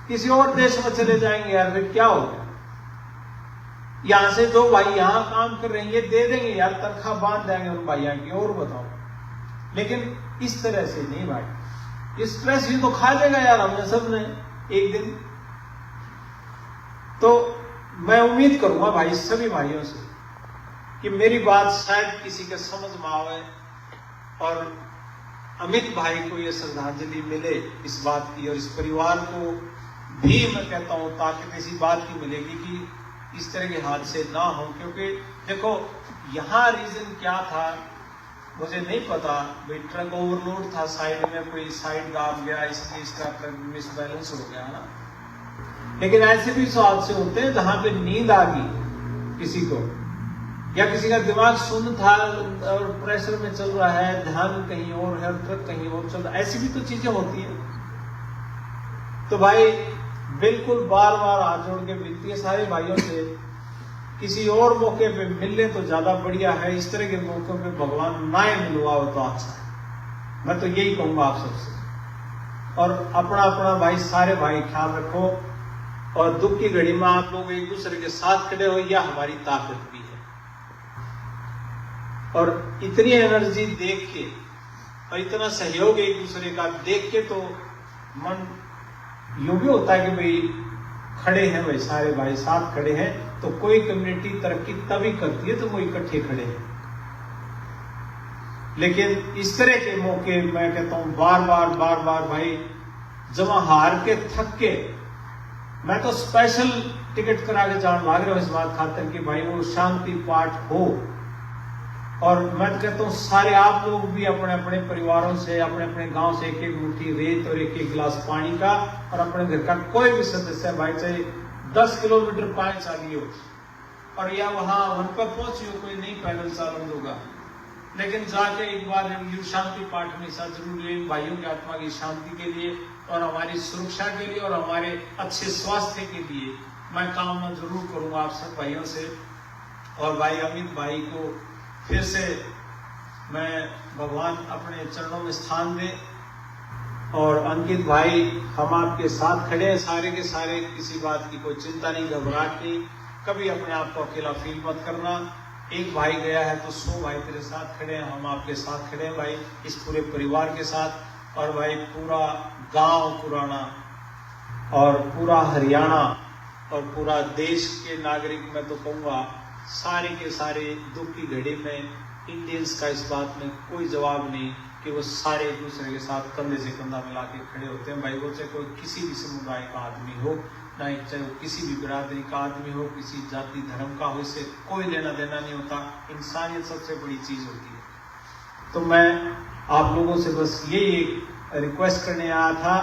किसी और देश में चले जाएंगे यार, फिर क्या हो गया। यहां से जो भाई यहां काम कर रहे हैं ये दे देंगे यार, तनख्वाह बांध देंगे उन भाइयों की, और बताओ। लेकिन इस तरह से नहीं भाई, ये स्ट्रेस ही तो खा लेगा यार हमने सब ने एक दिन। तो मैं उम्मीद करूंगा भाई सभी भाइयों से कि मेरी बात शायद किसी के समझ में आवे और अमित भाई को ये श्रद्धांजलि मिले इस बात की, और इस परिवार को भी मैं कहता हूं ताकत इसी बात की मिलेगी कि इस तरह के हादसे ना हो। क्योंकि देखो यहाँ रीजन क्या था मुझे नहीं पता, भाई ट्रक ओवरलोड था, साइड में कोई साइड दाब गया, इसलिए इसका ट्रक मिसबैलेंस हो गया ना। लेकिन ऐसे भी हादसे होते हैं जहां पे नींद आ गई किसी को, या किसी का दिमाग सुन्न था और प्रेशर में चल रहा है, ध्यान कहीं और है, ट्रक कहीं और चल रहा है, ऐसी भी तो चीजें होती है। तो भाई बिल्कुल बार बार हाथ जोड़ के विनती है सारे भाइयों से, किसी और मौके पे मिलने तो ज्यादा बढ़िया है, इस तरह के मौकों पे भगवान ना ही मिलवाओ तो अच्छा है। मैं तो यही कहूंगा आप सबसे। और अपना अपना भाई सारे भाई ख्याल रखो, और दुख की घड़ी में आप लोग एक दूसरे के साथ खड़े हो, यह हमारी ताकत भी है। और इतनी एनर्जी देख के और इतना सहयोग एक दूसरे का देख के तो मन यूं भी होता है कि भाई खड़े हैं, भाई सारे भाई साथ खड़े हैं, तो कोई कम्युनिटी तरक्की तभी करती है तो वो इकट्ठे खड़े हैं। लेकिन इस तरह के मौके मैं कहता हूं बार बार भाई, जब हार के थक के, मैं तो स्पेशल टिकट करा के जान मांग रहा हूं इस बात खातिर कि भाई वो शांति पाठ हो। और मैं तो कहता हूं सारे आप लोग भी अपने अपने परिवारों से, अपने अपने गांव से एक एक मुट्ठी रेत और एक एक गिलास पानी का, और अपने घर का कोई भी सदस्य भाई चाहे 10 किलोमीटर पानी चाली हो, और या वहां वन पर पहुंची हो, कोई नहीं पैदल चालन होगा, लेकिन जाके एक बार यू शांति पाठ में हिस्सा जरूर ले, भाइयों की आत्मा की शांति के लिए और हमारी सुरक्षा के लिए और हमारे अच्छे स्वास्थ्य के लिए मैं कामना जरूर करूंगा आप सब भाइयों से। और भाई अमित भाई को फिर से मैं भगवान अपने चरणों में स्थान दे, और अंकित भाई हम आपके साथ खड़े हैं सारे के सारे, किसी बात की कोई चिंता नहीं, घबराहट नहीं, कभी अपने आप को अकेला फील मत करना। एक भाई गया है तो 100 भाई तेरे साथ खड़े हैं, हम आपके साथ खड़े हैं भाई, इस पूरे परिवार के साथ। और भाई पूरा गांव पुराना और पूरा हरियाणा और पूरा देश के नागरिक मैं तो कहूँगा सारे के सारे दुख की घड़ी में इंडियंस का इस बात में कोई जवाब नहीं कि वो सारे एक दूसरे के साथ कंधे से कंधा मिला के खड़े होते हैं भाई। वो चाहे कोई किसी भी समुदाय का आदमी हो, ना चाहे वो किसी भी बिरादरी का आदमी हो, किसी जाति धर्म का हो, इससे कोई लेना देना नहीं होता। इंसानियत सबसे बड़ी चीज होती है। तो मैं आप लोगों से बस यही एक रिक्वेस्ट करने आया था,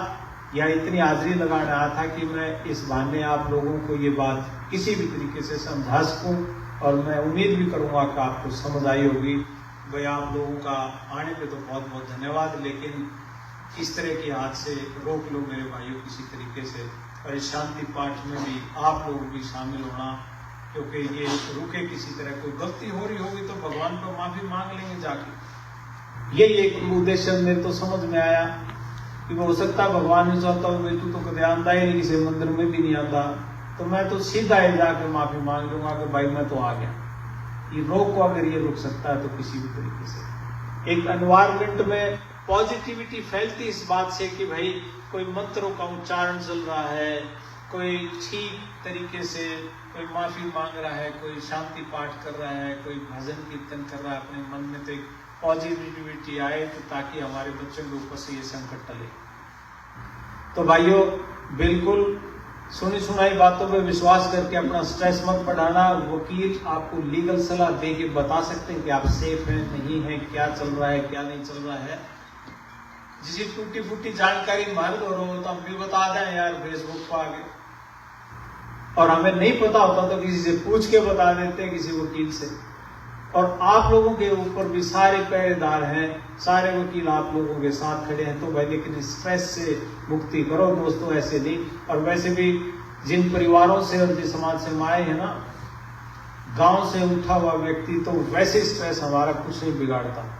या इतनी हाजिरी लगाने आया था कि मैं इस बहाने आप लोगों को ये बात किसी भी तरीके से समझा सकूं, और मैं उम्मीद भी करूंगा कि आपको समझ आई होगी। भाई आप लोगों का आने पे तो बहुत बहुत धन्यवाद, लेकिन इस तरह की हादसे रोक लो मेरे भाइयों किसी तरीके से, और इस शांति पाठ में भी आप लोग भी शामिल होना, क्योंकि ये रुके किसी तरह कोई गलती हो रही होगी तो भगवान को माफी मांग लेंगे जाके। यही एक उद्देश्य मेरे तो समझ में आया कि हो सकता भगवान ने चाहता हूँ भाई तू तो कदे आंदा ही नहीं, किसी मंदिर में भी नहीं आता, तो मैं तो सीधा ही जाके माफी मांग लूंगा कि भाई मैं तो आ गया। ये रोग को अगर ये रुक सकता है तो किसी भी तरीके से एक एनवायरमेंट में पॉजिटिविटी फैलती इस बात से कि भाई कोई मंत्रों का उच्चारण चल रहा है, कोई ठीक तरीके से कोई माफी मांग रहा है, कोई शांति पाठ कर रहा है, कोई भजन कीर्तन कर रहा है, अपने मन में तो एक पॉजिटिविटी आए, तो ताकि हमारे बच्चों के ऊपर से ये संकट टले। तो भाइयों बिल्कुल सुनी सुनाई बातों पे विश्वास करके अपना स्ट्रेस मत बढ़ाना। वकील आपको लीगल सलाह दे के बता सकते हैं कि आप सेफ हैं नहीं हैं, क्या चल रहा है क्या नहीं चल रहा है। जिसे टूटी फूटी जानकारी मालूम हो रहा हो तो हम भी बता दें यार फेसबुक पर आगे, और हमें नहीं पता होता तो किसी से पूछ के बता देते हैं, किसी वकील से। और आप लोगों के ऊपर भी सारे पहरेदार हैं, सारे वकील आप लोगों के साथ खड़े हैं। तो भाई लेकिन स्ट्रेस से मुक्ति करो दोस्तों, ऐसे नहीं। और वैसे भी जिन परिवारों से और जिस समाज से हम आए हैं ना, गांव से उठा हुआ व्यक्ति, तो वैसे स्ट्रेस हमारा कुछ नहीं बिगाड़ता।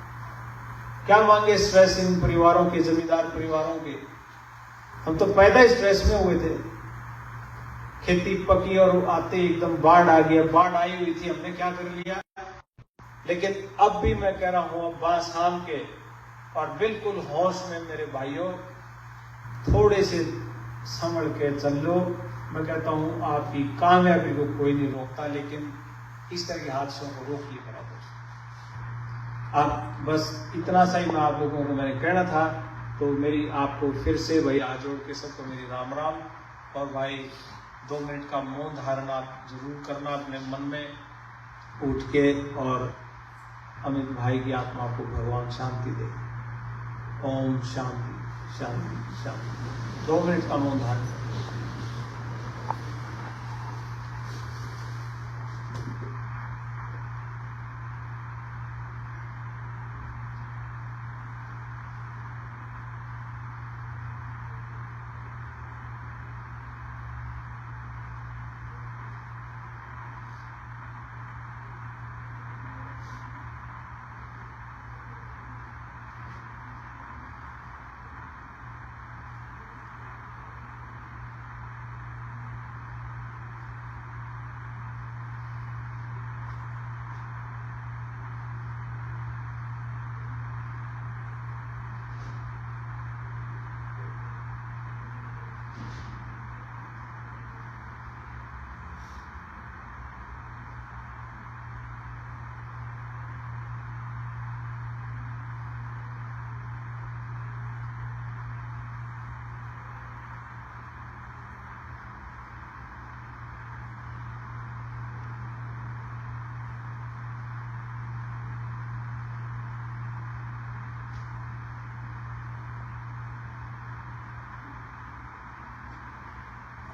क्या मांगे स्ट्रेस इन परिवारों के, जमींदार परिवारों के। हम तो पैदा स्ट्रेस में हुए थे, खेती पकी और आते एकदम बाढ़ आ गया, बाढ़ आई हुई थी, हमने क्या कर लिया। लेकिन अब भी मैं कह रहा हूं, अब बासाम के और बिल्कुल होश में मेरे भाइयों, थोड़े से संभल के चल लो। मैं कहता हूं आपकी कामयाबी को कोई नहीं रोकता, लेकिन इस तरह के हादसों को रोक लिया करा दोस्तों। आप बस इतना सा ही मैं आप लोगों को मैंने कहना था। तो मेरी आपको फिर से भाई हाथ जोड़ के सबको मेरी राम राम। और भाई 2 मिनट का मौन धारण आप जरूर करना अपने मन में उठ के, और अमित भाई की आत्मा को भगवान शांति दे। ओम शांति शांति शांति। 2 मिनट का मौन धारण।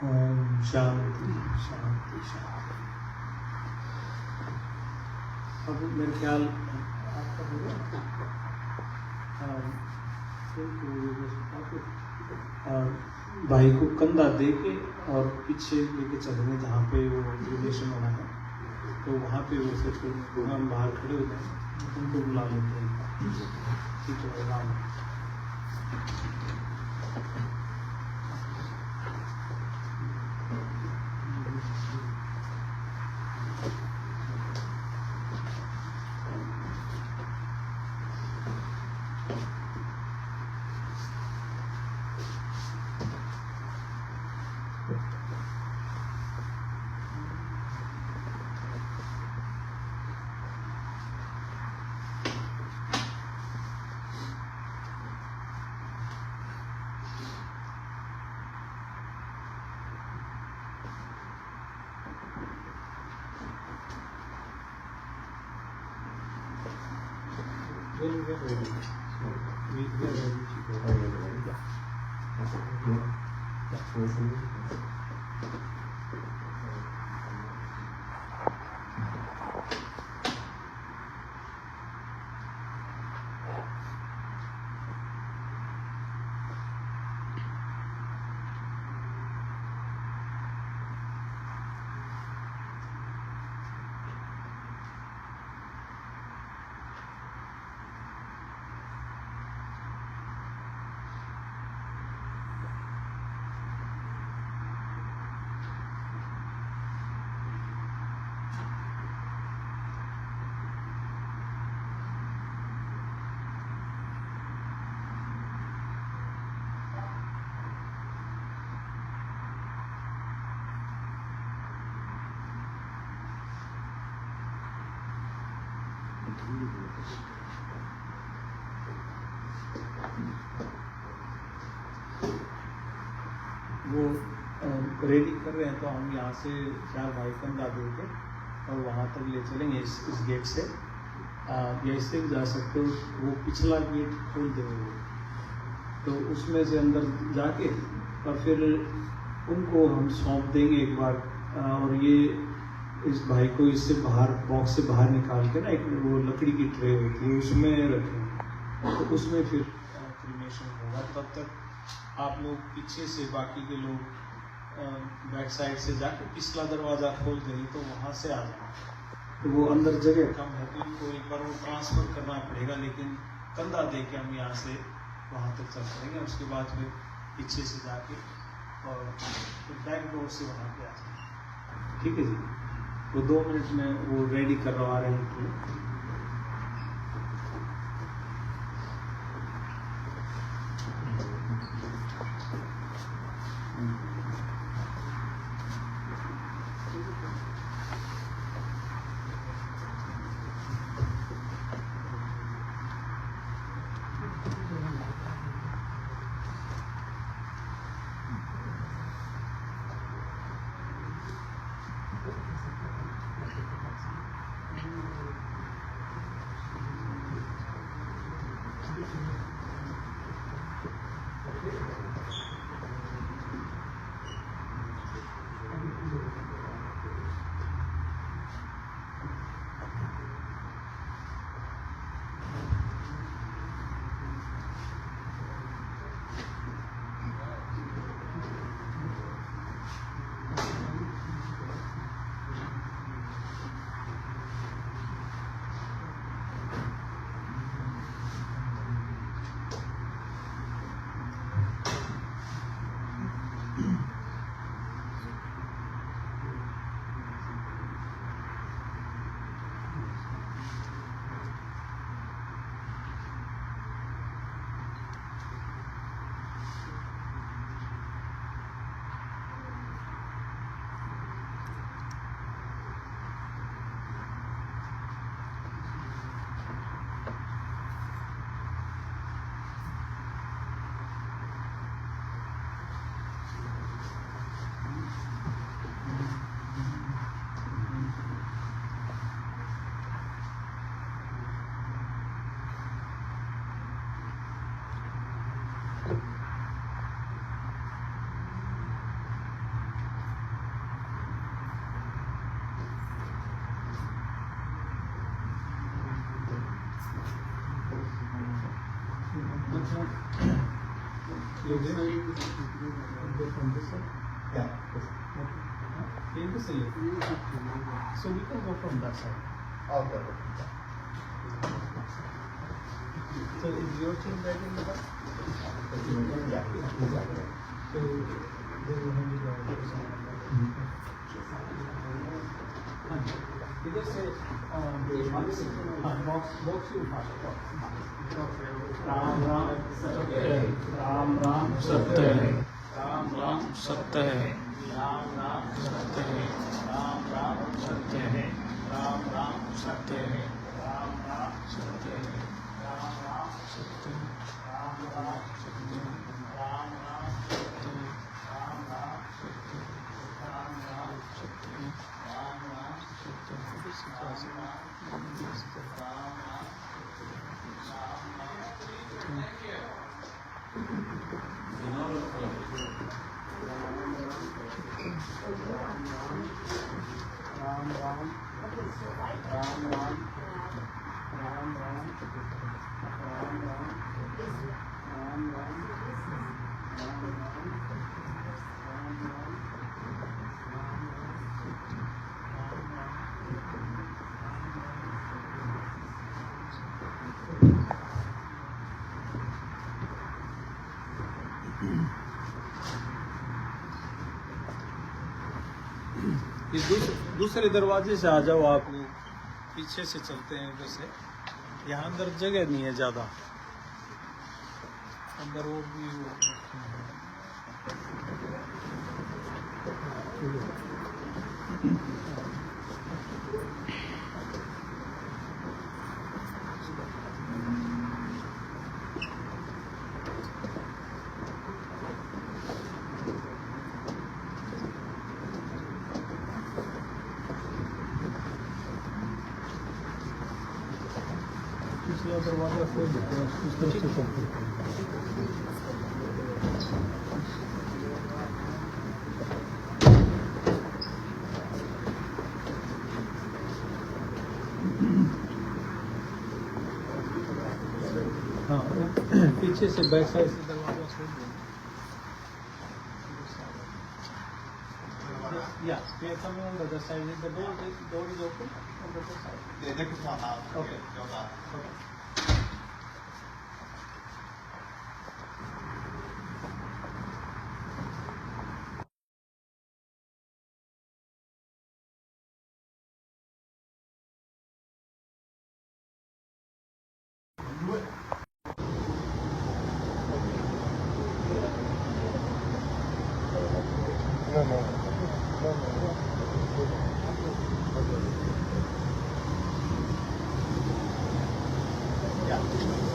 ओम शांति शांति शांति। अब मेरे ख्याल आपका हो गया। भाई को कंधा दे के और पीछे लेके चलेंगे जहाँ पे वो रिलेशन होना है, तो वहाँ पे वो फिर हम बाहर खड़े हो जाएंगे, उनको बुला लेते हैं। ठीक है, राम। वो रेडी कर रहे हैं, तो हम यहाँ से 4 भाई कंधा देके और वहाँ तक ले चलेंगे इस गेट से, या इससे भी जा सकते हो। वो पिछला गेट खोल देंगे वो, तो उसमें से अंदर जाके और फिर उनको हम सौंप देंगे एक बार। और ये इस भाई को इससे बाहर, बॉक्स से बाहर निकाल के ना, एक वो लकड़ी की ट्रे होती है उसमें रखें, तो उसमें फिर क्रीमेशन होगा। तब तक आप लोग पीछे से, बाकी के लोग बैक साइड से जाके पिछला दरवाज़ा खोल देंगे, तो वहाँ से आ जाए। तो वो अंदर जगह कम है, तो इनको एक बार वो ट्रांसफ़र करना पड़ेगा, लेकिन कंधा दे के हम यहाँ से वहाँ तक चल पड़ेंगे। उसके बाद फिर पीछे से जाके और फिर बैक डोर से वहाँ पे आ जाए। ठीक है जी, वो 2 मिनट में वो रेडी करवा रहे हैं। So we can go from that side. Okay. So is your team ready in the back? Yeah. So they will hand you the इधर से बॉक्स ही उठा राम राम सत्य है, राम राम सत्य है, राम राम सत्य है, राम राम सत्य है, राम राम सत्य है, राम राम सत्य है, राम राम सत्य है, राम राम सत्य है, राम राम सत्य है, राम राम सत्य है, राम राम सत्य है, राम राम सत्य है, राम राम सत्य है, राम राम राम राम राम राम राम राम राम ये दूसरे दरवाजे से आ जाओ आप लोग, पीछे से चलते हैं इधर से। यहाँ अंदर जगह नहीं है ज़्यादा, अंदर वो भी पिछला दरवाजा खोल देते हैं, उस तरफ से चलते हैं। हाँ, पीछे से बैक साइड से दरवाजा खोल देंगे। Yeah, we are coming on the other side. The door is open on the other side. Yeah, that is one out. Okay. Okay. Yeah.